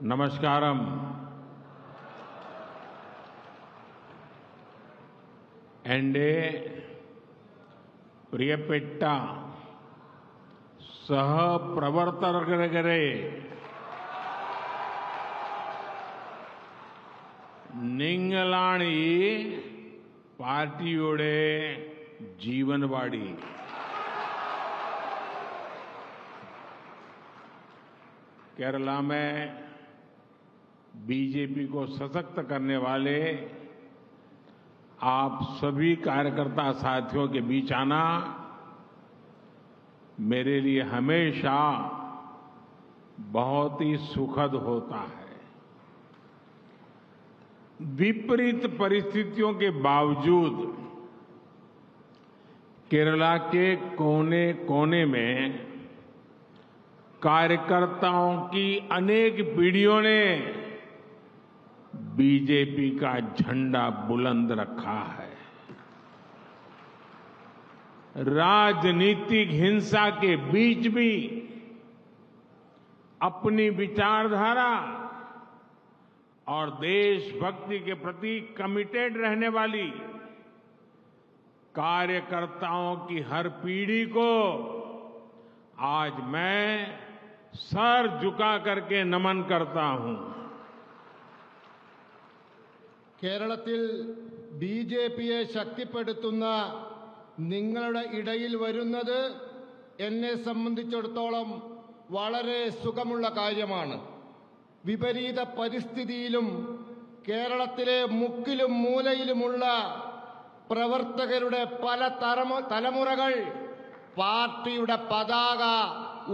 നമസ്കാരം. എൻ്റെ പ്രിയപ്പെട്ട സഹപ്രവർത്തകരെ, നിങ്ങളാണ് ഈ പാർട്ടിയുടെ ജീവനവാടി. केरला में बीजेपी को सशक्त करने वाले आप सभी कार्यकर्ता साथियों के बीच आना मेरे लिए हमेशा बहुत ही सुखद होता है. विपरीत परिस्थितियों के बावजूद केरला के कोने कोने में कार्यकर्ताओं की अनेक पीढ़ियों ने बीजेपी का झंडा बुलंद रखा है. राजनीतिक हिंसा के बीच भी अपनी विचारधारा और देशभक्ति के प्रति कमिटेड रहने वाली कार्यकर्ताओं की हर पीढ़ी को आज मैं सर झुका करके नमन करता हूं. കേരളത്തിൽ ബിജെപിയെ ശക്തിപ്പെടുത്തുന്ന നിങ്ങളുടെ ഇടയിൽ വരുന്നത് എന്നെ സംബന്ധിച്ചിടത്തോളം വളരെ സുഖമുള്ള കാര്യമാണ്. വിപരീത പരിസ്ഥിതിയിലും കേരളത്തിലെ മുക്കിലും മൂലയിലുമുള്ള പ്രവർത്തകരുടെ പല തലമുറകൾ പാർട്ടിയുടെ പതാക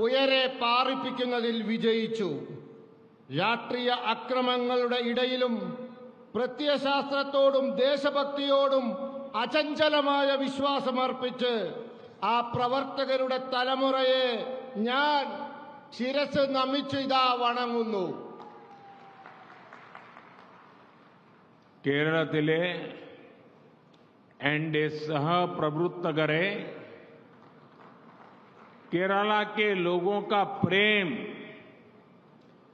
ഉയരെ പാറിപ്പിക്കുന്നതിൽ വിജയിച്ചു. രാഷ്ട്രീയ അക്രമങ്ങളുടെ ഇടയിലും പ്രത്യയശാസ്ത്രത്തോടും ദേശഭക്തിയോടും അചഞ്ചലമായ വിശ്വാസമർപ്പിച്ച് ആ പ്രവർത്തകരുടെ തലമുറയെ ഞാൻ ശിരസ് നമിച്ച് ഇതാ വണങ്ങുന്നു. കേരളത്തിലെ എൻ്റെ സഹപ്രവർത്തകരെ, केरला के लोगों का प्रेम,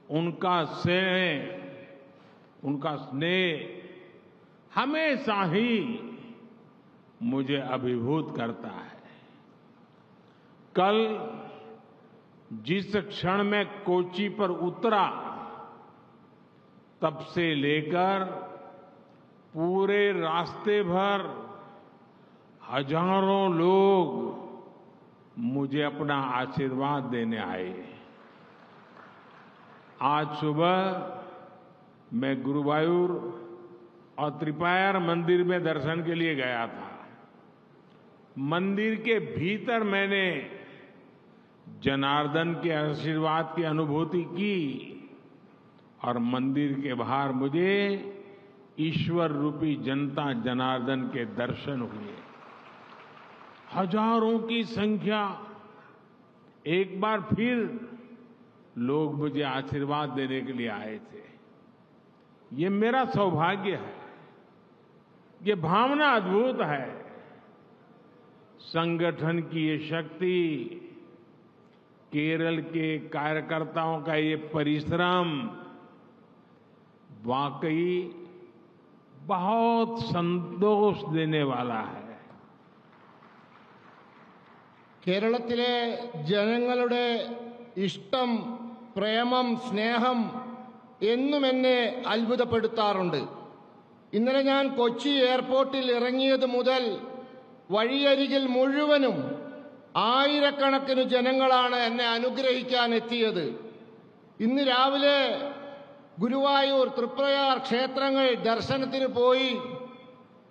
उनका स्नेह हमेशा ही मुझे अभिभूत करता है. कल जिस क्षण में कोच्चि पर उतरा, तब से लेकर पूरे रास्ते भर हजारों लोग मुझे अपना आशीर्वाद देने आए. आज सुबह मैं गुरुवायूर और त्रिपायर मंदिर में दर्शन के लिए गया था. मंदिर के भीतर मैंने जनार्दन के आशीर्वाद की अनुभूति की और मंदिर के बाहर मुझे ईश्वर रूपी जनता जनार्दन के दर्शन हुए. हजारों की संख्या एक बार फिर लोग मुझे आशीर्वाद देने के लिए आए थे. ये मेरा सौभाग्य है. ये भावना अद्भुत है. संगठन की ये शक्ति, केरल के कार्यकर्ताओं का ये परिश्रम वाकई बहुत संतोष देने वाला है. കേരളത്തിലെ ജനങ്ങളുടെ ഇഷ്ടം, പ്രേമം, സ്നേഹം എന്നും എന്നെ അത്ഭുതപ്പെടുത്താറുണ്ട്. ഇന്നലെ ഞാൻ കൊച്ചി എയർപോർട്ടിൽ ഇറങ്ങിയത് മുതൽ വഴിയരികിൽ മുഴുവനും ആയിരക്കണക്കിന് ജനങ്ങളാണ് എന്നെ അനുഗ്രഹിക്കാൻ എത്തിയത്. ഇന്ന് രാവിലെ ഗുരുവായൂർ, തൃപ്രയാർ ക്ഷേത്രങ്ങൾ ദർശനത്തിന് പോയി.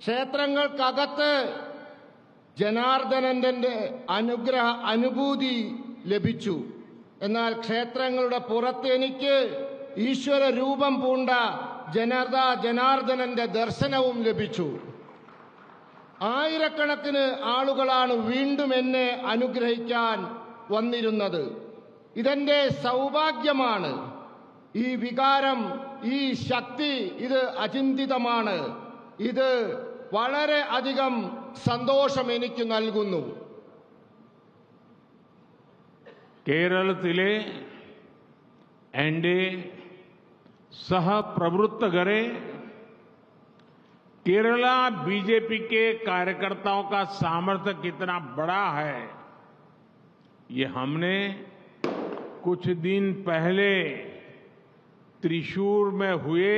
ക്ഷേത്രങ്ങൾക്കകത്ത് ജനാർദ്ദനന്റെ അനുഭൂതി ലഭിച്ചു. എന്നാൽ ക്ഷേത്രങ്ങളുടെ പുറത്ത് എനിക്ക് ഈശ്വര രൂപം പൂണ്ട ജനാർദ്ദനന്റെ ദർശനവും ലഭിച്ചു. ആയിരക്കണക്കിന് ആളുകളാണ് വീണ്ടും എന്നെ അനുഗ്രഹിക്കാൻ വന്നിരുന്നത്. ഇതെന്റെ സൗഭാഗ്യമാണ്. ഈ വികാരം, ഈ ശക്തി, ഇത് അചിന്തിതമാണ്. ഇത് വളരെ അധികം സന്തോഷം എനിക്ക് നൽകുന്നു. കേരളത്തിലെ എൻ്റെ सह प्रवृत्त करे। केरला बीजेपी के कार्यकर्ताओं का सामर्थ्य कितना बड़ा है, ये हमने कुछ दिन पहले त्रिशूर में हुए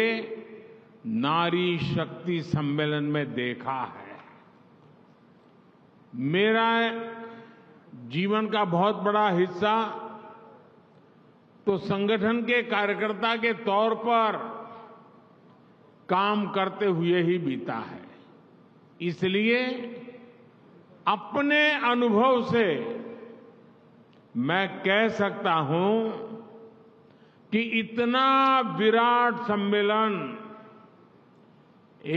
नारी शक्ति सम्मेलन में देखा है। मेरा जीवन का बहुत बड़ा हिस्सा तो संगठन के कार्यकर्ता के तौर पर काम करते हुए ही बीता है। इसलिए अपने अनुभव से मैं कह सकता हूं कि इतना विराट सम्मेलन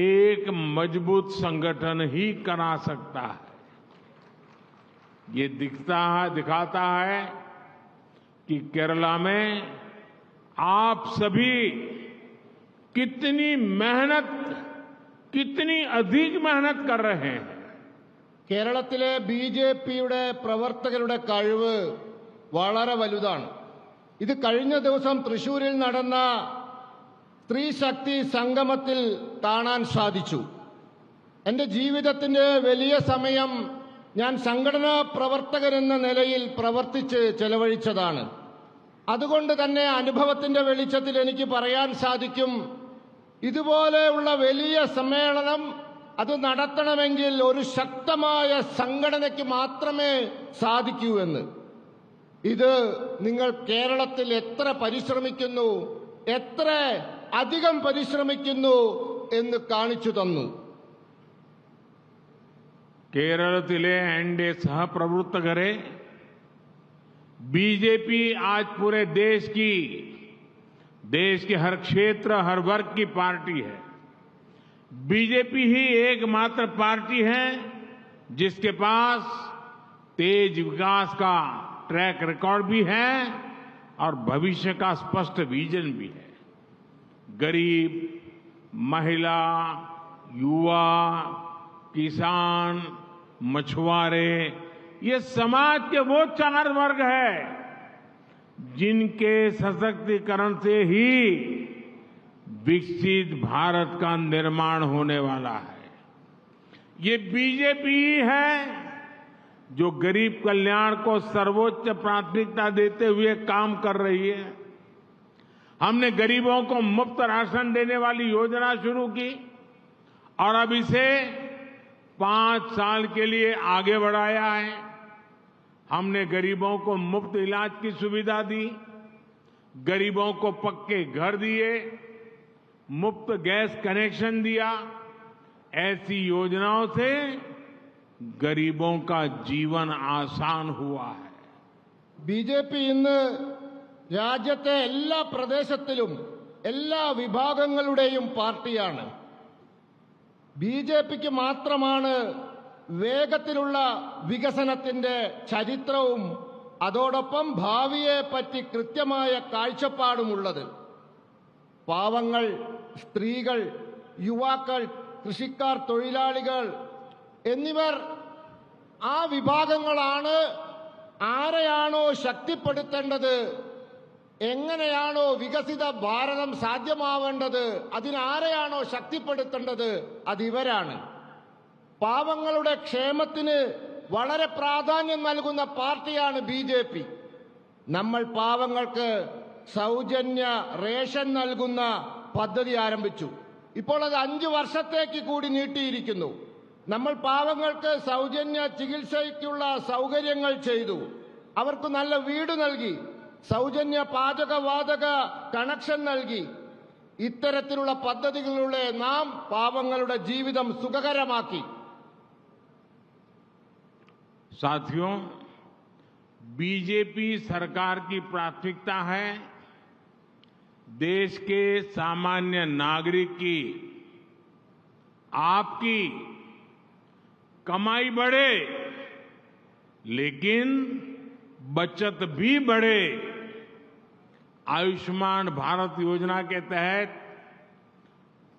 एक मजबूत संगठन ही करा सकता है। ये दिखाता है कि केरला में आप सभी कितनी अधिक मेहनत कर रहे हैं। കേരളത്തിലെ ബിജെപിയുടെ പ്രവർത്തകരുടെ കഴിവ് വളരെ വലുതാണ്. ഇത് കഴിഞ്ഞ ദിവസം തൃശൂരിൽ നടന്ന സ്ത്രീ ശക്തി സംഗമത്തിൽ കാണാൻ സാധിച്ചു. എൻ്റെ ജീവിതത്തിന്റെ വലിയ സമയം ഞാൻ സംഘടനാ പ്രവർത്തകരെന്ന നിലയിൽ പ്രവർത്തിച്ച് ചെലവഴിച്ചതാണ്. അതുകൊണ്ട് തന്നെ അനുഭവത്തിന്റെ വെളിച്ചത്തിൽ എനിക്ക് പറയാൻ സാധിക്കും, ഇതുപോലെയുള്ള വലിയ സമ്മേളനം അത് നടത്തണമെങ്കിൽ ഒരു ശക്തമായ സംഘടനയ്ക്ക് മാത്രമേ സാധിക്കൂ എന്ന്. ഇത് നിങ്ങൾ കേരളത്തിൽ എത്ര പരിശ്രമിക്കുന്നു, എത്ര അധികം പരിശ്രമിക്കുന്നു എന്ന് കാണിച്ചു തന്നു. കേരളത്തിലെ एनडीए सहप्रवृत्तकरे बीजेपी आज पूरे देश के हर क्षेत्र, हर वर्ग की पार्टी है। बीजेपी ही एकमात्र पार्टी है जिसके पास तेज विकास का ट्रैक रिकॉर्ड भी है और भविष्य का स्पष्ट विजन भी है। गरीब, महिला, युवा, किसान, मछुआरे, ये समाज के वो चार वर्ग है जिनके सशक्तिकरण से ही विकसित भारत का निर्माण होने वाला है। ये बीजेपी ही है जो गरीब कल्याण को सर्वोच्च प्राथमिकता देते हुए काम कर रही है। हमने गरीबों को मुफ्त राशन देने वाली योजना शुरू की और अब इसे 5 साल के लिए आगे बढ़ाया है। हमने गरीबों को मुफ्त इलाज की सुविधा दी, गरीबों को पक्के घर दिए, मुफ्त गैस कनेक्शन दिया। ऐसी योजनाओं से गरीबों का जीवन आसान हुआ है। ബിജെപി ഇന്ന് രാജ്യത്തെ എല്ലാ പ്രദേശത്തിലും എല്ലാ വിഭാഗങ്ങളുടെയും പാർട്ടിയാണ്. ബിജെപിക്ക് മാത്രമാണ് വേഗത്തിലുള്ള വികസനത്തിന്റെ ചരിത്രവും അതോടൊപ്പം ഭാവിയെപ്പറ്റി കൃത്യമായ കാഴ്ചപ്പാടുമുള്ളത്. പാവങ്ങൾ, സ്ത്രീകൾ, യുവാക്കൾ, കൃഷിക്കാർ, തൊഴിലാളികൾ എന്നിവർ ആ വിഭാഗങ്ങളാണ്. ആരെയാണോ ശക്തിപ്പെടുത്തേണ്ടത്, എങ്ങനെയാണോ വികസിത ഭാരതം സാധ്യമാവേണ്ടത്, അതിനാരെയാണോ ശക്തിപ്പെടുത്തേണ്ടത്, അതിവരാണ്. പാവങ്ങളുടെ ക്ഷേമത്തിന് വളരെ പ്രാധാന്യം നൽകുന്ന പാർട്ടിയാണ് ബിജെപി. നമ്മൾ പാവങ്ങൾക്ക് സൗജന്യ റേഷൻ നൽകുന്ന പദ്ധതി ആരംഭിച്ചു. ഇപ്പോൾ അത് 5 വർഷത്തേക്ക് കൂടി നീട്ടിയിരിക്കുന്നു. നമ്മൾ പാവങ്ങൾക്ക് സൗജന്യ ചികിത്സയ്ക്കുള്ള സൗകര്യങ്ങൾ ചെയ്തു. അവർക്ക് നല്ല വീട് നൽകി, സൗജന്യ പാചകവാതക കണക്ഷൻ നൽകി. ഇത്തരത്തിലുള്ള പദ്ധതികളിലൂടെ നാം പാവങ്ങളുടെ ജീവിതം സുഖകരമാക്കി. साथियों, बीजेपी सरकार की प्राथमिकता है देश के सामान्य नागरिक की, आपकी कमाई बढ़े लेकिन बचत भी बढ़े। आयुष्मान भारत योजना के तहत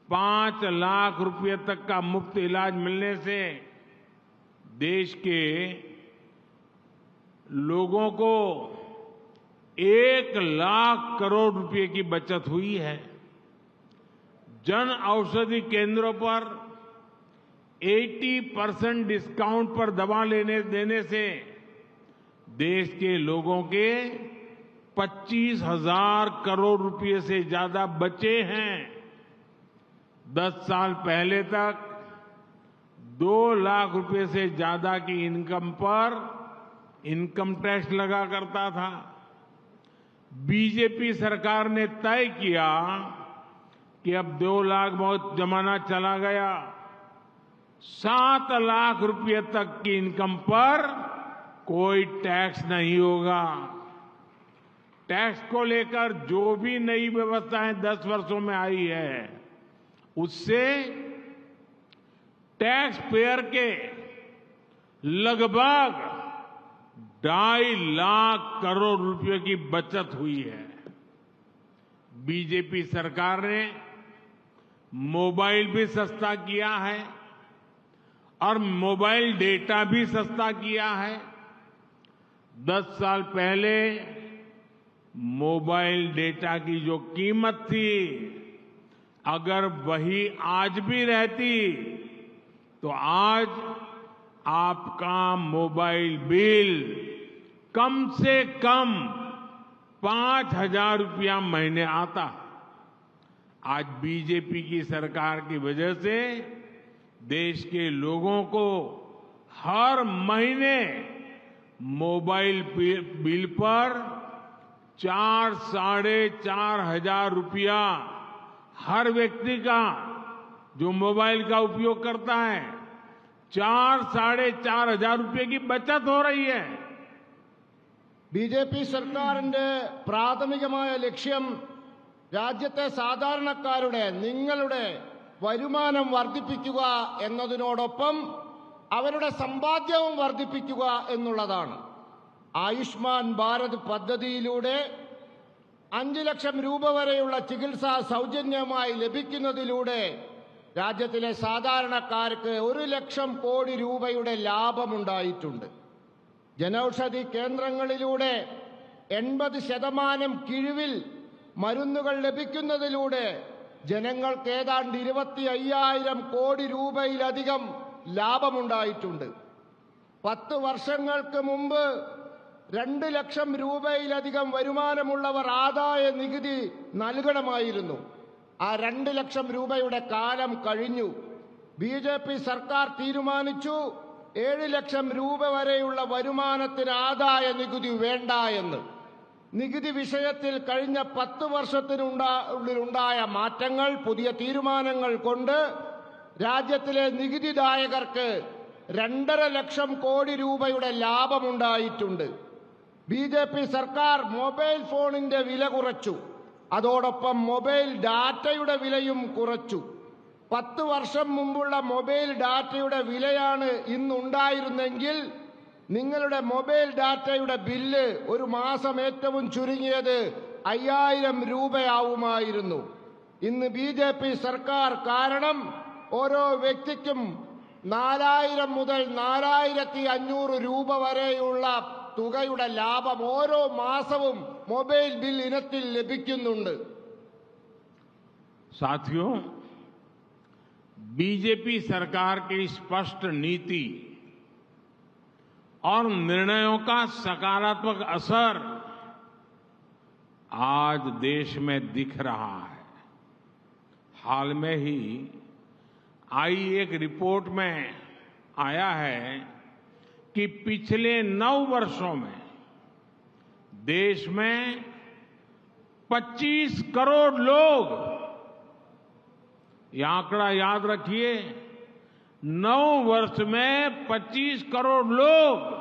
5 लाख रुपए तक का मुफ्त इलाज मिलने से देश के लोगों को 1 लाख करोड़ रुपए की बचत हुई है। जन औषधि केंद्रों पर 80% डिस्काउंट पर दवा देने से देश के लोगों के 25,000 करोड़ रुपए से ज्यादा बचे हैं। 10 साल पहले तक 2 लाख रुपए से ज्यादा की इनकम पर इनकम टैक्स लगा करता था। बीजेपी सरकार ने तय किया कि अब 2 लाख बहुत जमाना चला गया, 7 लाख रुपए तक की इनकम पर कोई टैक्स नहीं होगा। टैक्स को लेकर जो भी नई व्यवस्थाएं 10 वर्षों में आई है, उससे टैक्स पेयर के लगभग 2.5 लाख करोड़ रुपए की बचत हुई है। बीजेपी सरकार ने मोबाइल भी सस्ता किया है और मोबाइल डेटा भी सस्ता किया है। 10 साल पहले मोबाइल डेटा की जो कीमत थी, अगर वही आज भी रहती तो आज आपका मोबाइल बिल कम से कम 5,000 रुपया महीने आता। आज बीजेपी की सरकार की वजह से देश के लोगों को हर महीने मोबाइल बिल पर 4,500 रुपया हर व्यक्ति का जो मोबाइल का उपयोग करता है 4,500 रुपये की बचत हो रही है। ബിജെപി സർക്കാരിന്റെ പ്രാഥമികമായ ലക്ഷ്യം രാജ്യത്തെ സാധാരണക്കാരുടെ നിങ്ങളുടെ വരുമാനം വർദ്ധിപ്പിക്കുക എന്നതിനോടൊപ്പം അവരുടെ സമ്പാദ്യവും വർദ്ധിപ്പിക്കുക എന്നുള്ളതാണ്. ആയുഷ്മാൻ ഭാരത് പദ്ധതിയിലൂടെ 5 ലക്ഷം രൂപ വരെയുള്ള ചികിത്സ സൗജന്യമായി ലഭിക്കുന്നതിലൂടെ രാജ്യത്തിലെ സാധാരണക്കാർക്ക് 1 ലക്ഷം കോടി രൂപയുടെ ലാഭമുണ്ടായിട്ടുണ്ട്. ജനൌഷധി കേന്ദ്രങ്ങളിലൂടെ 80% കിഴിവിൽ മരുന്നുകൾ ലഭിക്കുന്നതിലൂടെ ജനങ്ങൾക്ക് ഏതാണ്ട് 25,000 കോടി രൂപയിലധികം ലാഭമുണ്ടായിട്ടുണ്ട്. 10 വർഷങ്ങൾക്ക് മുമ്പ് 2 ലക്ഷം രൂപയിലധികം വരുമാനമുള്ളവർ ആദായ നികുതി നൽകണമായിരുന്നു. ആ 2 ലക്ഷം രൂപയുടെ കാലം കഴിഞ്ഞു. ബിജെപി സർക്കാർ തീരുമാനിച്ചു 7 ലക്ഷം രൂപ വരെയുള്ള വരുമാനത്തിന് ആദായ നികുതി വേണ്ട എന്ന്. നികുതി വിഷയത്തിൽ കഴിഞ്ഞ 10 വർഷത്തിനുള്ളിലുണ്ടായ മാറ്റങ്ങൾ, പുതിയ തീരുമാനങ്ങൾ കൊണ്ട് രാജ്യത്തിലെ നികുതിദായകർക്ക് 2.5 ലക്ഷം കോടി രൂപയുടെ ലാഭമുണ്ടായിട്ടുണ്ട്. ബിജെപി സർക്കാർ മൊബൈൽ ഫോണിന്റെ വില കുറച്ചു. അതോടൊപ്പം മൊബൈൽ ഡാറ്റയുടെ വിലയും കുറച്ചു. 10 വർഷം മുമ്പുള്ള മൊബൈൽ ഡാറ്റയുടെ വിലയാണ് ഇന്നുണ്ടായിരുന്നെങ്കിൽ നിങ്ങളുടെ മൊബൈൽ ഡാറ്റയുടെ ബില്ല് ഒരു മാസം ഏറ്റവും ചുരുങ്ങിയത് 5,000 രൂപയാവുമായിരുന്നു. ഇന്ന് ബിജെപി സർക്കാർ കാരണം ഓരോ വ്യക്തിക്കും 4,000 മുതൽ 4,500 രൂപ വരെയുള്ള തുകയുടെ ലാഭം ഓരോ മാസവും മൊബൈൽ ബിൽ ഇനത്തിൽ ലഭിക്കുന്നുണ്ട്. साथियों, बीजेपी सरकार की स्पष्ट नीति और निर्णयों का सकारात्मक असर आज देश में दिख रहा है। हाल में ही आई एक रिपोर्ट में आया है कि पिछले 9 वर्षों में देश में 25 करोड़ लोग, ये आंकड़ा याद रखिए, 9 वर्ष में 25 करोड़ लोग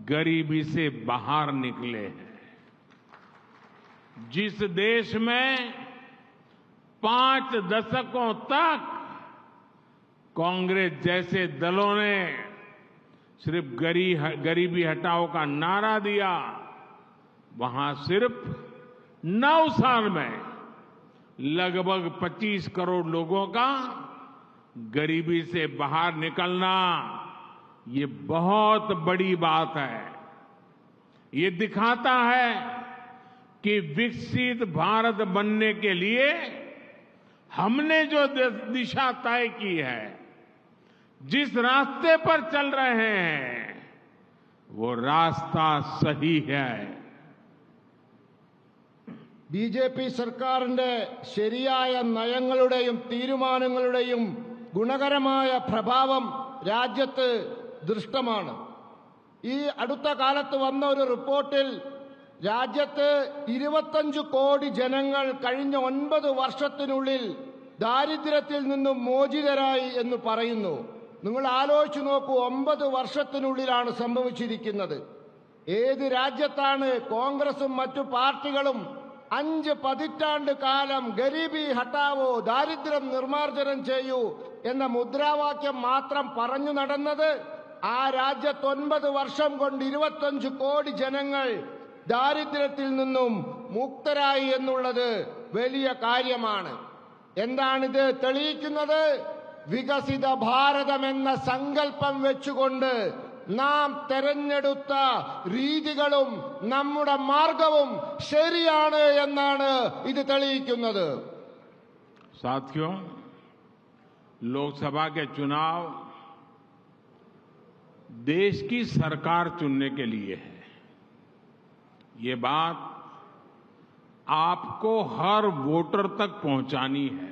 गरीबी से बाहर निकले हैं। जिस देश में 5 दशकों तक कांग्रेस जैसे दलों ने सिर्फ गरीबी हटाओ का नारा दिया, वहां सिर्फ 9 साल में लगभग 25 करोड़ लोगों का गरीबी से बाहर निकलना, ये बहुत बड़ी बात है। ये दिखाता है कि विकसित भारत बनने के लिए हमने जो दिशा तय की है, जिस रास्ते पर चल रहे हैं, वो रास्ता सही है। ബി.ജെ.പി. സർക്കാരിന്റെ ശരിയായ നയങ്ങളുടെയും തീരുമാനങ്ങളുടെയും ഗുണകരമായ പ്രഭാവം രാജ്യത്ത് ദൃഷ്ടമാണ്. ഈ അടുത്ത കാലത്ത് വന്ന ഒരു റിപ്പോർട്ടിൽ രാജ്യത്ത് 25 കോടി ജനങ്ങൾ കഴിഞ്ഞ 9 വർഷത്തിനുള്ളിൽ ദാരിദ്ര്യത്തിൽ നിന്നും മോചിതരായി എന്ന് പറയുന്നു. നിങ്ങൾ ആലോചിച്ചു നോക്കൂ, 9 വർഷത്തിനുള്ളിലാണ് സംഭവിച്ചിരിക്കുന്നത്. ഏത് രാജ്യത്താണ് കോൺഗ്രസും മറ്റു പാർട്ടികളും 5 പതിറ്റാണ്ട് കാലം ഗരീബി ഹട്ടാവോ, ദാരിദ്ര്യം നിർമ്മാർജ്ജനം ചെയ്യൂ എന്ന മുദ്രാവാക്യം മാത്രം പറഞ്ഞു നടന്നത്? ആ രാജ്യത്ത് 9 വർഷം കൊണ്ട് 25 കോടി ജനങ്ങൾ ദാരിദ്ര്യത്തിൽ നിന്നും മുക്തരായി എന്നുള്ളത് വലിയ കാര്യമാണ്. എന്താണിത് തെളിയിക്കുന്നത്? വികസിത ഭാരതം എന്ന സങ്കല്പം വെച്ചുകൊണ്ട് നാം തെരഞ്ഞെടുത്ത രീതികളും നമ്മുടെ മാർഗവും ശരിയാണ് എന്നാണ് ഇത് തെളിയിക്കുന്നത്. साथियों, लोकसभा के चुनाव देश की सरकार चुनने के लिए है. ये बात आपको हर वोटर तक पहुंचानी है.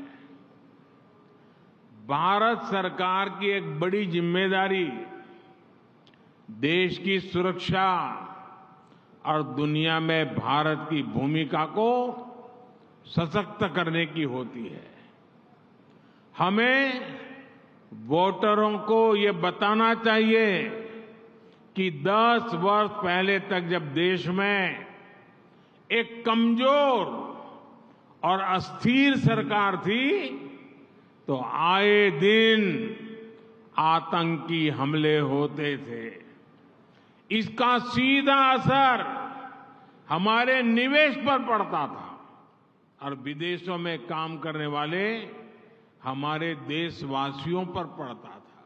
भारत सरकार की एक बड़ी जिम्मेदारी देश की सुरक्षा और दुनिया में भारत की भूमिका को सशक्त करने की होती है. हमें वोटरों को ये बताना चाहिए कि 10 वर्ष पहले तक जब देश में एक कमजोर और अस्थिर सरकार थी, तो आए दिन आतंकी हमले होते थे. इसका सीधा असर हमारे निवेश पर पड़ता था और विदेशों में काम करने वाले हमारे देशवासियों पर पड़ता था.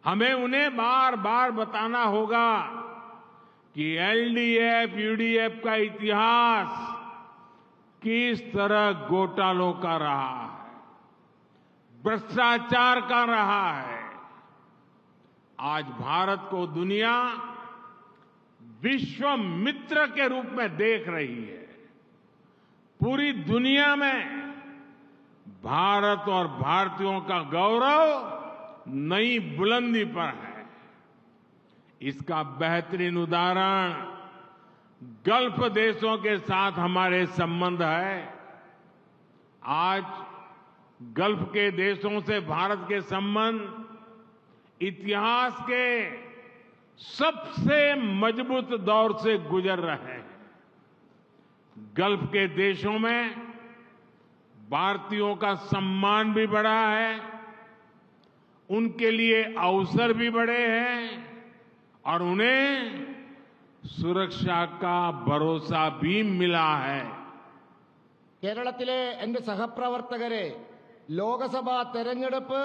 हमें उन्हें बार बार बताना होगा कि एलडीएफ, यूडीएफ का इतिहास किस तरह घोटालों का रहा है, भ्रष्टाचार का रहा है. आज भारत को दुनिया विश्व मित्र के रूप में देख रही है. पूरी दुनिया में भारत और भारतीयों का गौरव नई बुलंदी पर है. इसका बेहतरीन उदाहरण गल्फ देशों के साथ हमारे संबंध है. आज गल्फ के देशों से भारत के संबंध इतिहास के सबसे मजबूत दौर से गुजर रहे हैं. गल्फ के देशों में भारतीयों का सम्मान भी बढ़ा है, उनके लिए अवसर भी बढ़े हैं और उन्हें सुरक्षा का भरोसा भी मिला है. കേരളത്തിലെ എന്റെ സഹപ്രവർത്തകരെ, ലോകസഭാ തെരഞ്ഞെടുപ്പ്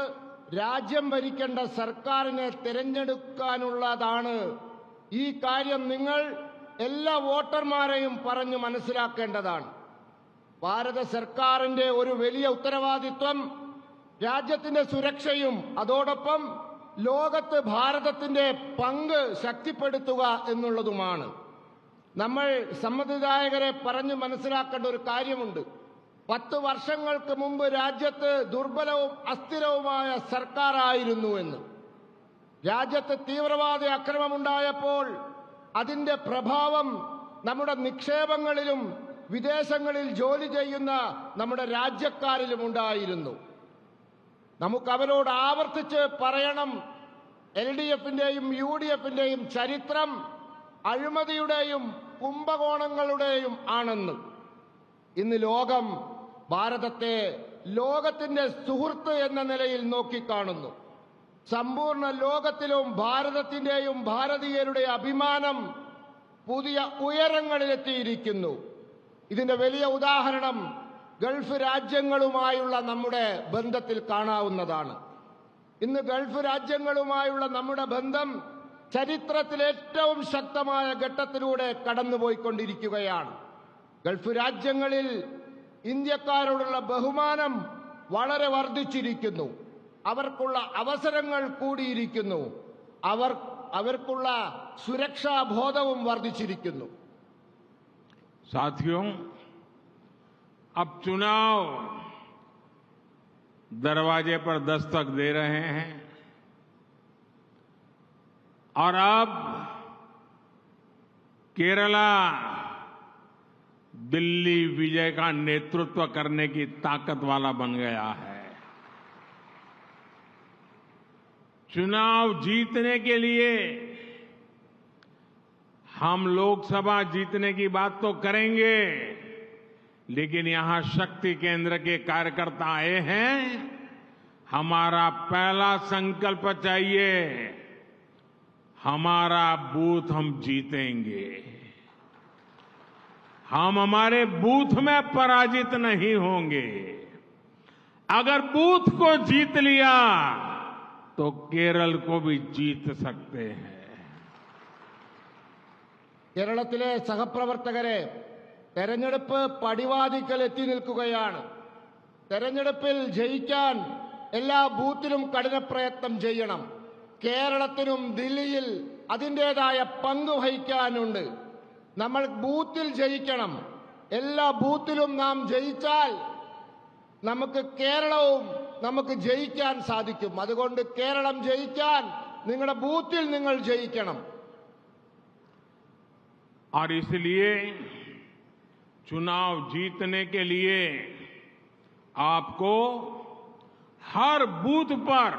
രാജ്യം ഭരിക്കേണ്ട സർക്കാരിനെ തെരഞ്ഞെടുക്കാനുള്ളതാണ്. ഈ കാര്യം നിങ്ങൾ എല്ലാ വോട്ടർമാരെയും പറഞ്ഞു മനസ്സിലാക്കേണ്ടതാണ്. ഭാരത സർക്കാരിന്റെ ഒരു വലിയ ഉത്തരവാദിത്വം രാജ്യത്തിന്റെ സുരക്ഷയും അതോടൊപ്പം ലോകത്ത് ഭാരതത്തിന്റെ പങ്ക് ശക്തിപ്പെടുത്തുക എന്നുള്ളതുമാണ്. നമ്മൾ സമ്മതിദായകരെ പറഞ്ഞു മനസ്സിലാക്കേണ്ട ഒരു കാര്യമുണ്ട്. 10 വർഷങ്ങൾക്ക് മുമ്പ് രാജ്യത്ത് ദുർബലവും അസ്ഥിരവുമായ സർക്കാരായിരുന്നു എന്ന്. രാജ്യത്ത് തീവ്രവാദ ആക്രമണമുണ്ടായപ്പോൾ അതിന്റെ പ്രഭാവം നമ്മുടെ നിക്ഷേപങ്ങളിലും വിദേശങ്ങളിൽ ജോലി ചെയ്യുന്ന നമ്മുടെ രാജ്യക്കാരിലും ഉണ്ടായിരുന്നു. നമുക്ക് അവരോട് ആവർത്തിച്ച് പറയണം, എൽഡിഎഫിന്റെയും യുഡിഎഫിന്റെയും ചരിത്രം അഴിമതിയുടെയും കുംഭകോണങ്ങളുടെയും ആണെന്ന്. ഇന്ന് ലോകം ഭാരതത്തെ ലോകത്തിന്റെ സുഹൃത്ത് എന്ന നിലയിൽ നോക്കിക്കാണുന്നു. സമ്പൂർണ്ണ ലോകത്തിലും ഭാരതത്തിന്റെയും ഭാരതീയരുടെ അഭിമാനം പുതിയ ഉയരങ്ങളിലെത്തിയിരിക്കുന്നു. ഇതിന്റെ വലിയ ഉദാഹരണം ഗൾഫ് രാജ്യങ്ങളുമായുള്ള നമ്മുടെ ബന്ധത്തിൽ കാണാവുന്നതാണ്. ഇന്ന് ഗൾഫ് രാജ്യങ്ങളുമായുള്ള നമ്മുടെ ബന്ധം ചരിത്രത്തിലെ ഏറ്റവും ശക്തമായ ഘട്ടത്തിലൂടെ കടന്നുപോയിക്കൊണ്ടിരിക്കുകയാണ്. ഗൾഫ് രാജ്യങ്ങളിൽ ഇന്ത്യക്കാരോടുള്ള ബഹുമാനം വളരെ വർദ്ധിച്ചിരിക്കുന്നു. അവർക്കുള്ള അവസരങ്ങൾ കൂടിയിരിക്കുന്നു. അവർക്കുള്ള സുരക്ഷാബോധവും വർദ്ധിച്ചിരിക്കുന്നു. साथियों, अब चुनाव दरवाजे पर दस्तक दे रहे हैं और अब केरला दिल्ली विजय का नेतृत्व करने की ताकत वाला बन गया है। चुनाव जीतने के लिए हम लोकसभा जीतने की बात तो करेंगे, लेकिन यहां शक्ति केंद्र के कार्यकर्ता आए हैं। हमारा पहला संकल्प चाहिए, हमारा बूथ हम जीतेंगे। हम हमारे बूथ में पराजित नहीं होंगे। अगर बूथ को जीत लिया तो केरल को भी जीत सकते हैं। കേരളത്തിലെ സഹപ്രവർത്തകരെ, തെരഞ്ഞെടുപ്പ് പടിവാതിക്കൽ എത്തി നിൽക്കുകയാണ്. തെരഞ്ഞെടുപ്പിൽ ജയിക്കാൻ എല്ലാ ബൂത്തിലും കഠിന പ്രയത്നം ചെയ്യണം. കേരളത്തിനും ദില്ലിയിൽ അതിൻ്റെതായ പങ്ക് വഹിക്കാനുണ്ട്. നമ്മൾ ബൂത്തിൽ ജയിക്കണം. എല്ലാ ബൂത്തിലും നാം ജയിച്ചാൽ നമുക്ക് കേരളവും നമുക്ക് ജയിക്കാൻ സാധിക്കും. അതുകൊണ്ട് കേരളം ജയിക്കാൻ നിങ്ങളുടെ ബൂത്തിൽ നിങ്ങൾ ജയിക്കണം. और इसलिए चुनाव जीतने के लिए आपको हर बूथ पर,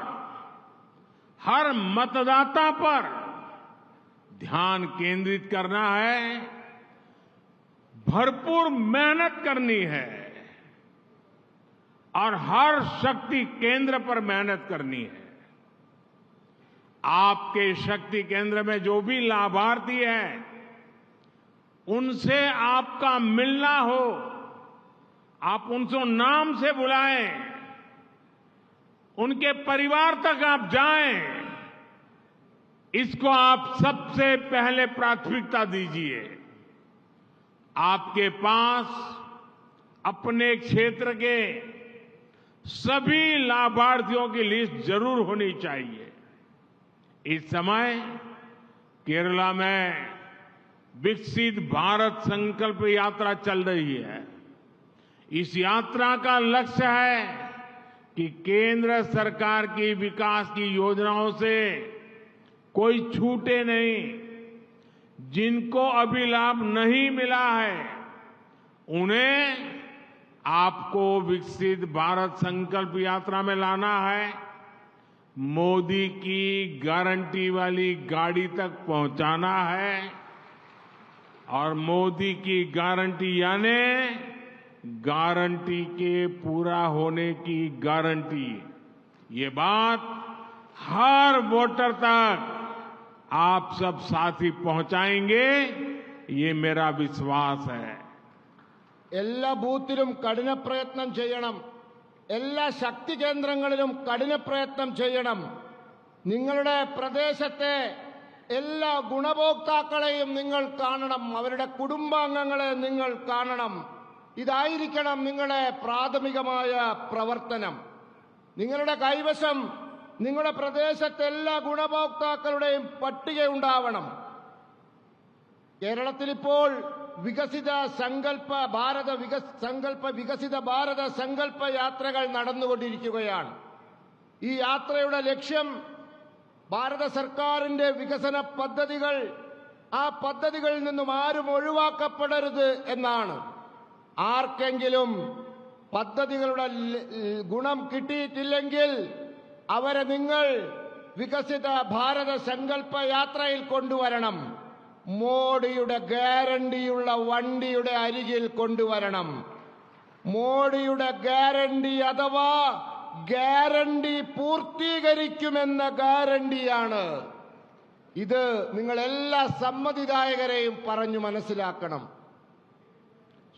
हर मतदाता पर ध्यान केंद्रित करना है, भरपूर मेहनत करनी है और हर शक्ति केंद्र पर मेहनत करनी है। आपके शक्ति केंद्र में जो भी लाभार्थी है उनसे आपका मिलना हो, आप उनसे नाम से बुलाएं, उनके परिवार तक आप जाएं, इसको आप सबसे पहले प्राथमिकता दीजिए। आपके पास अपने क्षेत्र के सभी लाभार्थियों की लिस्ट जरूर होनी चाहिए। इस समय केरला में विकसित भारत संकल्प यात्रा चल रही है। इस यात्रा का लक्ष्य है कि केंद्र सरकार की विकास की योजनाओं से कोई छूटे नहीं। जिनको अभी लाभ नहीं मिला है उन्हें आपको विकसित भारत संकल्प यात्रा में लाना है। मोदी की गारंटी वाली गाड़ी तक पहुंचाना है और मोदी की गारंटी यानी गारंटी के पूरा होने की गारंटी। ये बात हर वोटर तक आप सब साथी पहुंचाएंगे, ये मेरा विश्वास है। എല്ലാ ബൂത്തിലും കഠിന പ്രയത്നം ചെയ്യണം. എല്ലാ ശക്തി കേന്ദ്രങ്ങളിലും കഠിന പ്രയത്നം ചെയ്യണം. നിങ്ങളുടെ പ്രദേശത്തെ എല്ലാ ഗുണഭോക്താക്കളെയും നിങ്ങൾ കാണണം. അവരുടെ കുടുംബാംഗങ്ങളെ നിങ്ങൾ കാണണം. ഇതായിരിക്കണം നിങ്ങളുടെ പ്രാഥമികമായ പ്രവർത്തനം. നിങ്ങളുടെ കൈവശം നിങ്ങളുടെ പ്രദേശത്തെ എല്ലാ ഗുണഭോക്താക്കളുടെയും പട്ടിക ഉണ്ടാവണം. കേരളത്തിലിപ്പോൾ വികസിത സങ്കല്പ ഭാരത സങ്കല്പ യാത്രകൾ നടന്നുകൊണ്ടിരിക്കുകയാണ്. ഈ യാത്രയുടെ ലക്ഷ്യം ഭാരത സർക്കാരിന്റെ വികസന പദ്ധതികൾ, ആ പദ്ധതികളിൽ നിന്നും ആരും ഒഴിവാക്കപ്പെടരുത് എന്നാണ്. ആർക്കെങ്കിലും പദ്ധതികളുടെ ഗുണം കിട്ടിയിട്ടില്ലെങ്കിൽ അവരെ നിങ്ങൾ വികസിത ഭാരത സങ്കല്പ യാത്രയിൽ കൊണ്ടുവരണം. മോഡിയുടെ ഗ്യാരണ്ടിയുള്ള വണ്ടിയുടെ അരികിൽ കൊണ്ടുവരണം. മോഡിയുടെ ഗ്യാരണ്ടി അഥവാ ഗ്യാരണ്ടി പൂർത്തീകരിക്കുമെന്ന ഗ്യാരണ്ടിയാണ് ഇത്. നിങ്ങൾ എല്ലാ സമ്മതിദായകരെയും പറഞ്ഞു മനസ്സിലാക്കണം.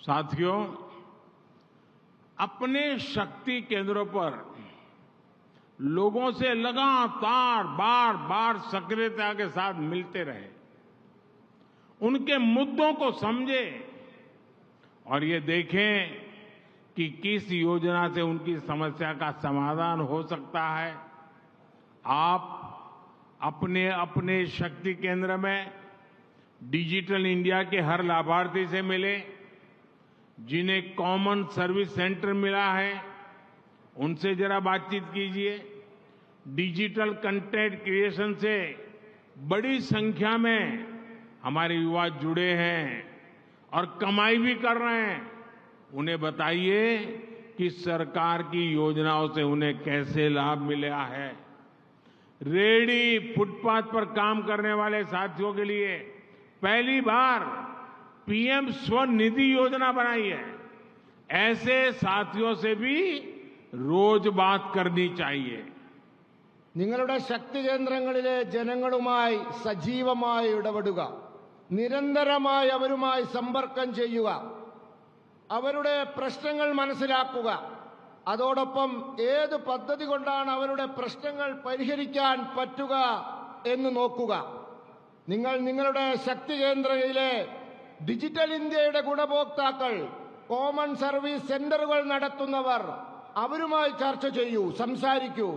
साथियों, अपने शक्ति केंद्रों पर लोगों से लगातार बार बार सक्रियता के साथ मिलते रहे, उनके मुद्दों को समझे और ये देखें कि किस योजना से उनकी समस्या का समाधान हो सकता है। आप अपने अपने शक्ति केंद्र में डिजिटल इंडिया के हर लाभार्थी से मिले, जिन्हें कॉमन सर्विस सेंटर मिला है उनसे जरा बातचीत कीजिए। डिजिटल कंटेंट क्रिएशन से बड़ी संख्या में हमारे युवा जुड़े हैं और कमाई भी कर रहे हैं। उन्हें बताइए कि सरकार की योजनाओं से उन्हें कैसे लाभ मिला है। रेहड़ी फुटपाथ पर काम करने वाले साथियों के लिए पहली बार पीएम स्वनिधि योजना बनाई है। ऐसे साथियों से भी रोज बात करनी चाहिए। നിങ്ങളുടെ ശക്തി കേന്ദ്രങ്ങളിലെ ജനങ്ങളുമായി സജീവമായി ഇടപെടുക, നിരന്തരമായി അവരുമായി സമ്പർക്കം ചെയ്യുക, അവരുടെ പ്രശ്നങ്ങൾ മനസ്സിലാക്കുക, അതോടൊപ്പം ഏത് പദ്ധതി കൊണ്ടാണ് അവരുടെ പ്രശ്നങ്ങൾ പരിഹരിക്കാൻ പറ്റുക എന്ന് നോക്കുക. നിങ്ങൾ നിങ്ങളുടെ ശക്തി കേന്ദ്രങ്ങളിലെ ഡിജിറ്റൽ ഇന്ത്യയുടെ ഗുണഭോക്താക്കൾ, കോമൺ സർവീസ് സെന്ററുകൾ നടത്തുന്നവർ, അവരുമായി ചർച്ച ചെയ്യൂ, സംസാരിക്കൂ.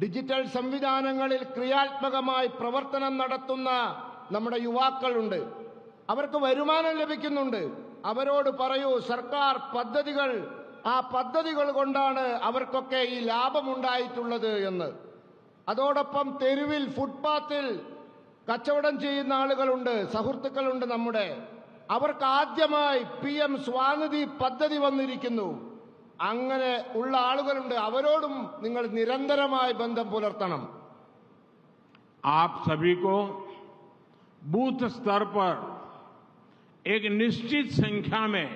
ഡിജിറ്റൽ സംവിധാനങ്ങളിൽ ക്രിയാത്മകമായി പ്രവർത്തനം നടത്തുന്ന നമ്മുടെ യുവാക്കളുണ്ട്. അവർക്ക് വരുമാനം ലഭിക്കുന്നുണ്ട്. അവരോട് പറയൂ, സർക്കാർ പദ്ധതികൾ, ആ പദ്ധതികൾ കൊണ്ടാണ് അവർക്കൊക്കെ ഈ ലാഭമുണ്ടായിട്ടുള്ളത് എന്ന്. അതോടൊപ്പം തെരുവിൽ ഫുട്പാത്തിൽ കച്ചവടം ചെയ്യുന്ന ആളുകളുണ്ട്, സുഹൃത്തുക്കളുണ്ട് നമ്മുടെ. അവർക്ക് ആദ്യമായി PM സ്വാനിധി പദ്ധതി വന്നിരിക്കുന്നു. അങ്ങനെ ഉള്ള ആളുകളുണ്ട്. അവരോടും നിങ്ങൾ നിരന്തരമായി ബന്ധം പുലർത്തണം. आप सभी को बूथ स्तर पर एक निश्चित संख्या में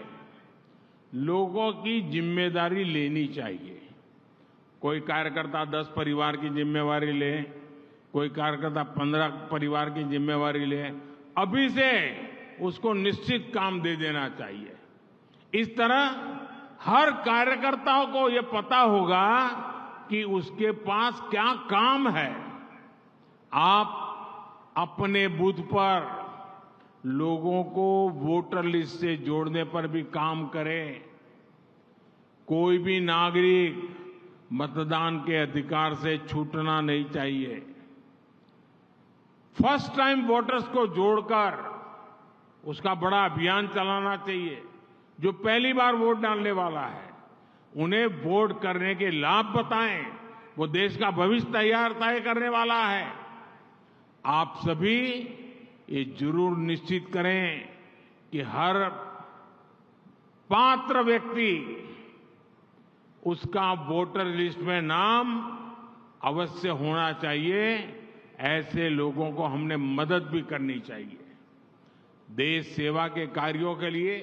लोगों की जिम्मेदारी लेनी चाहिए। कोई कार्यकर्ता 10 परिवार की जिम्मेवारी ले, कोई कार्यकर्ता 15 परिवार की जिम्मेवारी ले। अभी से उसको निश्चित काम दे देना चाहिए। इस तरह हर कार्यकर्ताओं को यह पता होगा कि उसके पास क्या काम है। आप अपने बूथ पर लोगों को वोटर लिस्ट से जोड़ने पर भी काम करें। कोई भी नागरिक मतदान के अधिकार से छूटना नहीं चाहिए। फर्स्ट टाइम वोटर्स को जोड़कर उसका बड़ा अभियान चलाना चाहिए। जो पहली बार वोट डालने वाला है उन्हें वोट करने के लाभ बताएं। वो देश का भविष्य तय करने वाला है। आप सभी ये जरूर निश्चित करें कि हर पात्र व्यक्ति उसका वोटर लिस्ट में नाम अवश्य होना चाहिए। ऐसे लोगों को हमने मदद भी करनी चाहिए। देश सेवा के कार्यों के लिए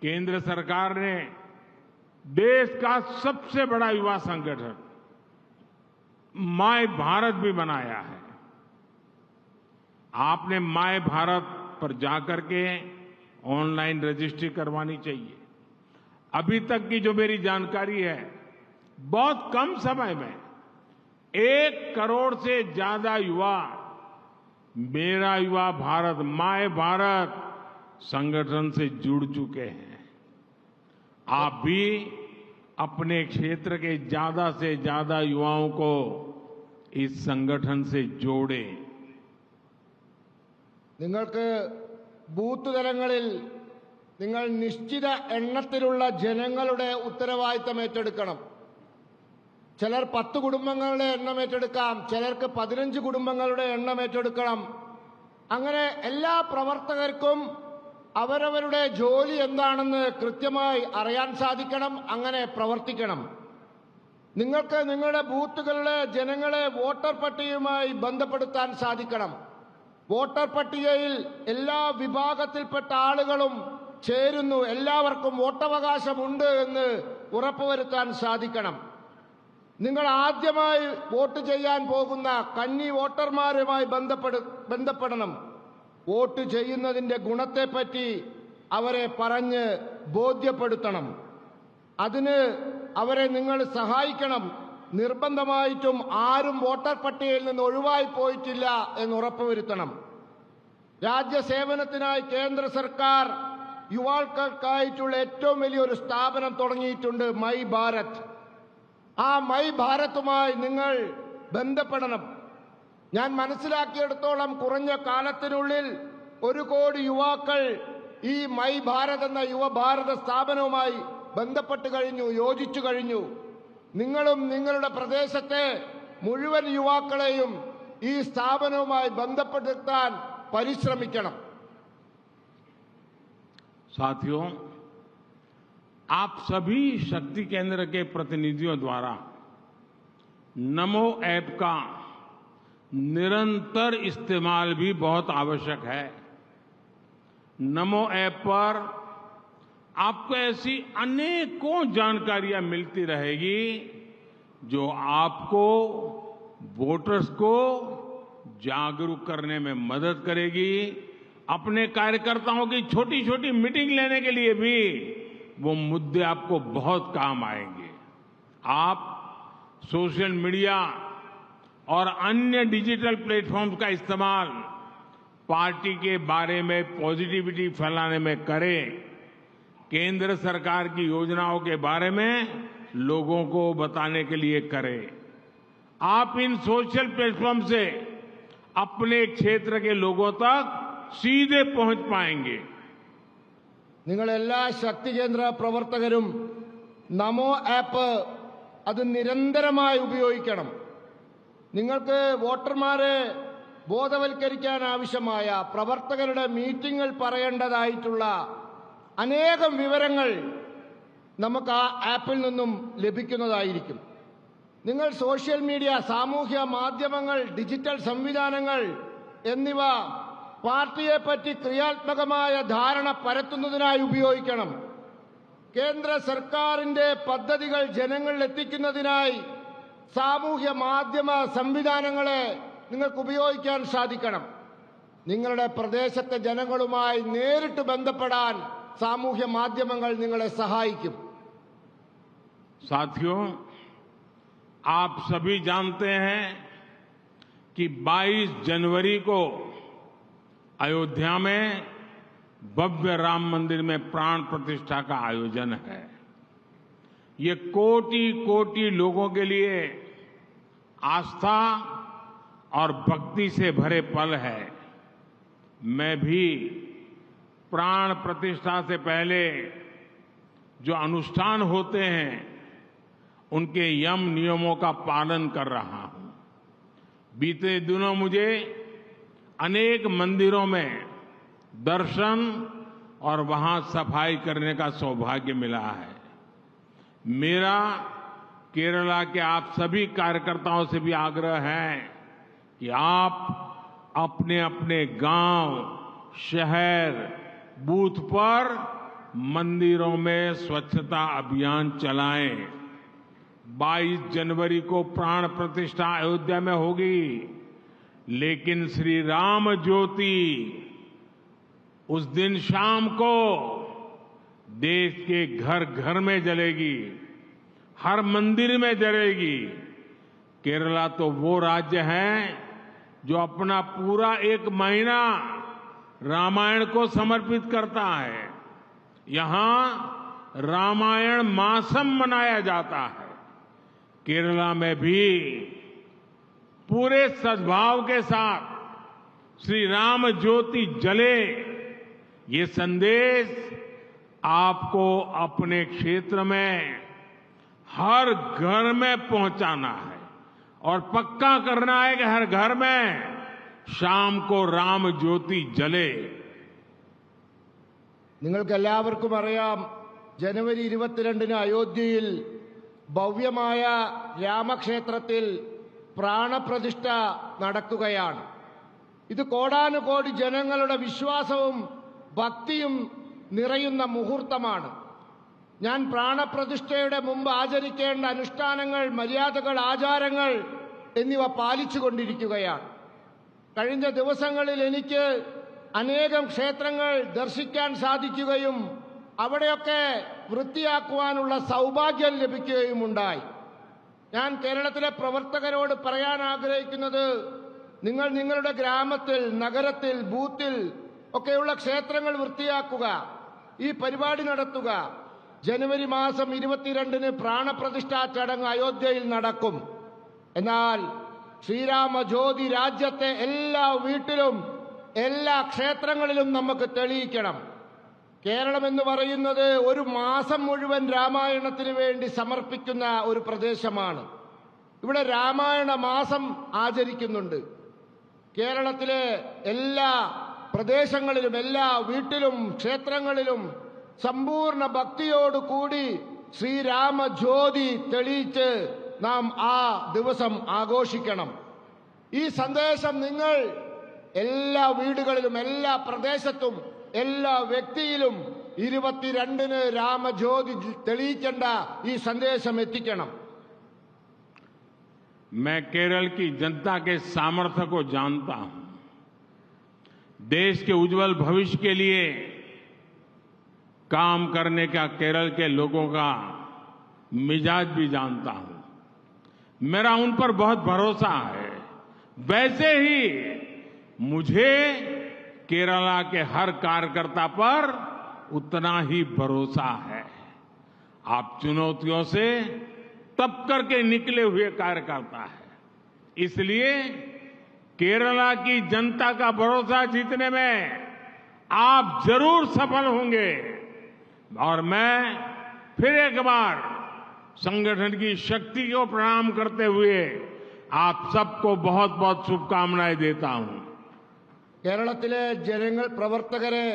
केंद्र सरकार ने देश का सबसे बड़ा युवा संगठन माय भारत भी बनाया है। आपने माय भारत पर जाकर के ऑनलाइन रजिस्ट्री करवानी चाहिए। अभी तक की जो मेरी जानकारी है, बहुत कम समय में 1 करोड़ से ज्यादा युवा मेरा युवा भारत, माय भारत संगठन से जुड़ चुके हैं। आप भी अपने क्षेत्र के ज्यादा से ज्यादा युवाओं को इस संगठन से जोड़ें। നിങ്ങൾക്ക് ബൂത്ത് തലങ്ങളിൽ നിങ്ങൾ നിശ്ചിത എണ്ണത്തിലുള്ള ജനങ്ങളുടെ ഉത്തരവാദിത്തം ഏറ്റെടുക്കണം. ചിലർ 10 കുടുംബങ്ങളുടെ എണ്ണം ഏറ്റെടുക്കാം, ചിലർക്ക് 15 കുടുംബങ്ങളുടെ എണ്ണം ഏറ്റെടുക്കണം. അങ്ങനെ എല്ലാ പ്രവർത്തകർക്കും അവരവരുടെ ജോലി എന്താണെന്ന് കൃത്യമായി അറിയാൻ സാധിക്കണം. അങ്ങനെ പ്രവർത്തിക്കണം. നിങ്ങൾക്ക് നിങ്ങളുടെ ബൂത്തുകളിലെ ജനങ്ങളെ വോട്ടർ പട്ടികയുമായി ബന്ധപ്പെടുത്താൻ സാധിക്കണം. വോട്ടർ പട്ടികയിൽ എല്ലാ വിഭാഗത്തിൽപ്പെട്ട ആളുകളും ചേരുന്നു, എല്ലാവർക്കും വോട്ടവകാശമുണ്ട് എന്ന് ഉറപ്പുവരുത്താൻ സാധിക്കണം. നിങ്ങൾ ആദ്യമായി വോട്ട് ചെയ്യാൻ പോകുന്ന കന്നി വോട്ടർമാരുമായി ബന്ധപ്പെടണം. വോട്ട് ചെയ്യുന്നതിന്റെ ഗുണത്തെപ്പറ്റി അവരെ പറഞ്ഞ് ബോധ്യപ്പെടുത്തണം. അതിന് അവരെ നിങ്ങൾ സഹായിക്കണം. നിർബന്ധമായിട്ടും ആരും വോട്ടർ പട്ടികയിൽ നിന്ന് ഒഴിവായി പോയിട്ടില്ല എന്ന് ഉറപ്പുവരുത്തണം. രാജ്യസേവനത്തിനായി കേന്ദ്ര സർക്കാർ യുവാക്കൾക്കായിട്ടുള്ള ഏറ്റവും വലിയൊരു സ്ഥാപനം തുടങ്ങിയിട്ടുണ്ട്, മൈ ഭാരത്. ആ മൈ ഭാരതുമായി നിങ്ങൾ ബന്ധപ്പെടണം. ഞാൻ മനസ്സിലാക്കിയെടുത്തോളം കുറഞ്ഞ കാലത്തിനുള്ളിൽ 1 കോടി യുവാക്കൾ ഈ മൈ ഭാരത് എന്ന യുവഭാരത സ്ഥാപനവുമായി ബന്ധപ്പെട്ട് കഴിഞ്ഞു, യോജിച്ചു കഴിഞ്ഞു. നിങ്ങളും നിങ്ങളുടെ പ്രദേശത്തെ മുഴുവൻ യുവാക്കളെയും ഈ സ്ഥാപനവുമായി ബന്ധപ്പെടുത്താൻ പരിശ്രമിക്കണം. साथियों, आप सभी शक्ति केंद्र के प्रतिनिधियों द्वारा नमो ऐप का निरंतर इस्तेमाल भी बहुत आवश्यक है। नमो ऐप पर आपको ऐसी अनेकों जानकारियां मिलती रहेगी जो आपको, वोटर्स को जागरूक करने में मदद करेगी। अपने कार्यकर्ताओं की छोटी छोटी मीटिंग लेने के लिए भी वो मुद्दे आपको बहुत काम आएंगे। आप सोशल मीडिया और अन्य डिजिटल प्लेटफॉर्म्स का इस्तेमाल पार्टी के बारे में पॉजिटिविटी फैलाने में करें। केंद्र सरकार की योजनाओं के बारे में लोगों को बताने के लिए करें। आप इन सोशल प्लेटफॉर्म से अपने क्षेत्र के लोगों तक सीधे पहुंच पाएंगे। നിങ്ങൾ എല്ലാ ശക്തി കേന്ദ്ര പ്രവർത്തകരും നമോ ആപ്പ് അത് നിരന്തരമായി ഉപയോഗിക്കണം. നിങ്ങൾക്ക് വോട്ടർമാരെ ബോധവൽക്കരിക്കാൻ ആവശ്യമായ പ്രവർത്തകരുടെ മീറ്റിംഗുകൾ പറയേണ്ടതായിട്ടുള്ള അനേകം വിവരങ്ങൾ നമുക്ക് ആ ആപ്പിൽ നിന്നും ലഭിക്കുന്നതായിരിക്കും. നിങ്ങൾ സോഷ്യൽ മീഡിയ, സാമൂഹ്യ മാധ്യമങ്ങൾ, ഡിജിറ്റൽ സംവിധാനങ്ങൾ എന്നിവ പാർട്ടിയെപ്പറ്റി ക്രിയാത്മകമായ ധാരണ പരത്തുന്നതിനായി ഉപയോഗിക്കണം. കേന്ദ്ര സർക്കാരിന്റെ പദ്ധതികൾ ജനങ്ങളിൽ എത്തിക്കുന്നതിനായി സാമൂഹ്യ മാധ്യമ സംവിധാനങ്ങളെ നിങ്ങൾക്ക് ഉപയോഗിക്കാൻ സാധിക്കണം. നിങ്ങളുടെ പ്രദേശത്തെ ജനങ്ങളുമായി നേരിട്ട് ബന്ധപ്പെടാൻ സാമൂഹ്യ മാധ്യമങ്ങൾ നിങ്ങളെ സഹായിക്കും. साथियों, आप सभी जानते हैं कि 22 जनवरी को अयोध्या में भव्य राम मंदिर में प्राण प्रतिष्ठा का आयोजन है। ये कोटि कोटि लोगों के लिए आस्था और भक्ति से भरे पल है। मैं भी प्राण प्रतिष्ठा से पहले जो अनुष्ठान होते हैं उनके यम नियमों का पालन कर रहा हूं। बीते दिनों मुझे अनेक मंदिरों में दर्शन और वहां सफाई करने का सौभाग्य मिला है। मेरा केरला के आप सभी कार्यकर्ताओं से भी आग्रह है कि आप अपने अपने गांव, शहर, बूथ पर मंदिरों में स्वच्छता अभियान चलाएं। 22 जनवरी को प्राण प्रतिष्ठा अयोध्या में होगी, लेकिन श्री राम ज्योति उस दिन शाम को देश के घर घर में जलेगी, हर मंदिर में जलेगी। केरला तो वो राज्य है जो अपना पूरा 1 महीना रामायण को समर्पित करता है। यहां रामायण मासम मनाया जाता है। केरला में भी पूरे सद्भाव के साथ श्री राम ज्योति जले, ये संदेश आपको अपने क्षेत्र में हर घर में पहुंचाना है और पक्का करना है कि हर घर में शाम को राम ज्योति जले। നിങ്ങൾക്കെല്ലാവർക്കും അറിയാം, ജനുവരി 22-ന് അയോധ്യയിൽ ഭവ്യമായ രാമക്ഷേത്രത്തിൽ പ്രാണപ്രതിഷ്ഠ നടക്കുകയാണ്. ഇത് കോടാനുകോടി ജനങ്ങളുടെ വിശ്വാസവും ഭക്തിയും നിറയുന്ന മുഹൂർത്തമാണ്. ഞാൻ പ്രാണപ്രതിഷ്ഠയുടെ മുമ്പ് ആചരിക്കേണ്ട അനുഷ്ഠാനങ്ങൾ, മര്യാദകൾ, ആചാരങ്ങൾ എന്നിവ പാലിച്ചുകൊണ്ടിരിക്കുകയാണ്. കഴിഞ്ഞ ദിവസങ്ങളിൽ എനിക്ക് അനേകം ക്ഷേത്രങ്ങൾ ദർശിക്കാൻ സാധിക്കുകയും അവിടെയൊക്കെ വൃത്തിയാക്കുവാനുള്ള സൗഭാഗ്യം ലഭിക്കുകയുമുണ്ടായി. ഞാൻ കേരളത്തിലെ പ്രവർത്തകരോട് പറയാൻ ആഗ്രഹിക്കുന്നത്, നിങ്ങൾ നിങ്ങളുടെ ഗ്രാമത്തിൽ, നഗരത്തിൽ, ബൂത്തിൽ ഒക്കെയുള്ള ക്ഷേത്രങ്ങൾ വൃത്തിയാക്കുക. ഈ പരിപാടി നടത്തുക. ജനുവരി മാസം 22-ന് പ്രാണപ്രതിഷ്ഠാ ചടങ്ങ് അയോധ്യയിൽ നടക്കും. എന്നാൽ ശ്രീരാമ ജ്യോതി രാജ്യത്തെ എല്ലാ വീട്ടിലും എല്ലാ ക്ഷേത്രങ്ങളിലും നമുക്ക് തെളിയിക്കണം. കേരളം എന്ന് പറയുന്നത് ഒരു മാസം മുഴുവൻ രാമായണത്തിന് വേണ്ടി സമർപ്പിക്കുന്ന ഒരു പ്രദേശമാണ്. ഇവിടെ രാമായണ മാസം ആചരിക്കുന്നുണ്ട്. കേരളത്തിലെ എല്ലാ പ്രദേശങ്ങളിലും എല്ലാ വീട്ടിലും ക്ഷേത്രങ്ങളിലും സമ്പൂർണ്ണ ഭക്തിയോടുകൂടി ശ്രീരാമ ജ്യോതി തെളിയിച്ച് നാം ആ ദിവസം ആഘോഷിക്കണം. ഈ സന്ദേശം നിങ്ങൾ എല്ലാ വീടുകളിലും എല്ലാ പ്രദേശത്തും എല്ലാ വ്യക്തിയിലും 22-ന് രാമജ്യോതി തെളിയിക്കേണ്ട ഈ സന്ദേശം എത്തിക്കണം. मैं केरल की जनता के सामर्थ्य को जानता हूं. देश के उज्जवल भविष्य के लिए काम करने का केरल के लोगों का मिजाज भी जानता हूं. मेरा उन पर बहुत भरोसा है. वैसे ही मुझे केरला के हर कार्यकर्ता पर उतना ही भरोसा है. आप चुनौतियों से तब करके निकले हुए कार्यकर्ता है. इसलिए केरला की जनता का भरोसा जीतने में आप जरूर सफल होंगे. और मैं फिर एक बार संगठन की शक्ति को प्रणाम करते हुए आप सबको बहुत बहुत शुभकामनाएं देता हूं. കേരളത്തിലെ ജനങ്ങൾ പ്രവർത്തകരെ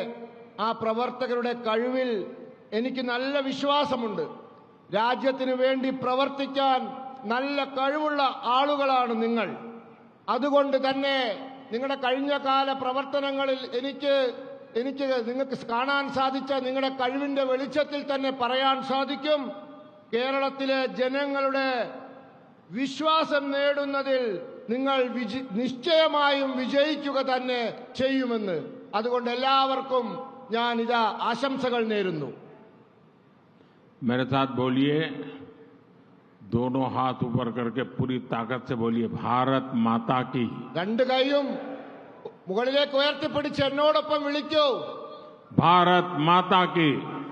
ആ പ്രവർത്തകരുടെ കഴിവിൽ എനിക്ക് നല്ല വിശ്വാസമുണ്ട്. രാജ്യത്തിനു വേണ്ടി പ്രവർത്തിക്കാൻ നല്ല കഴിവുള്ള ആളുകളാണ് നിങ്ങൾ. അതുകൊണ്ട് തന്നെ നിങ്ങളുടെ കഴിഞ്ഞകാല പ്രവർത്തനങ്ങളിൽ എനിക്ക് നിങ്ങൾക്ക് കാണാൻ സാധിച്ച നിങ്ങളുടെ കഴിവിന്റെ വെളിച്ചത്തിൽ തന്നെ പറയാൻ സാധിക്കും, കേരളത്തിലെ ജനങ്ങളുടെ വിശ്വാസം നേടുന്നതിൽ നിങ്ങൾ നിശ്ചയമായും വിജയിക്കുക തന്നെ ചെയ്യുമെന്ന്. അതുകൊണ്ട് എല്ലാവർക്കും ഞാൻ ഇതാ ആശംസകൾ നേരുന്നു. मेरे साथ बोलिए, दोनों हाथ ऊपर करके पूरी ताकत से बोलिए, भारत माता की. രണ്ട് കൈയും മുകളിലേക്ക് ഉയർത്തിപ്പിടിച്ച് എന്നോടൊപ്പം വിളിക്കൂ, भारत माता की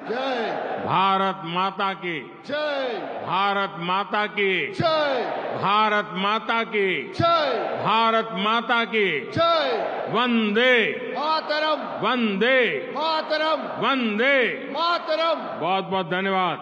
ജയ്, भारत माता की ജയ്, भारत माता की ജയ്, भारत माता की ജയ്, भारत माता की ജയ്. वंदे മാതരം, वंदे മാതരം, वंदे. മാതരം. बहुत बहुत धन्यवाद.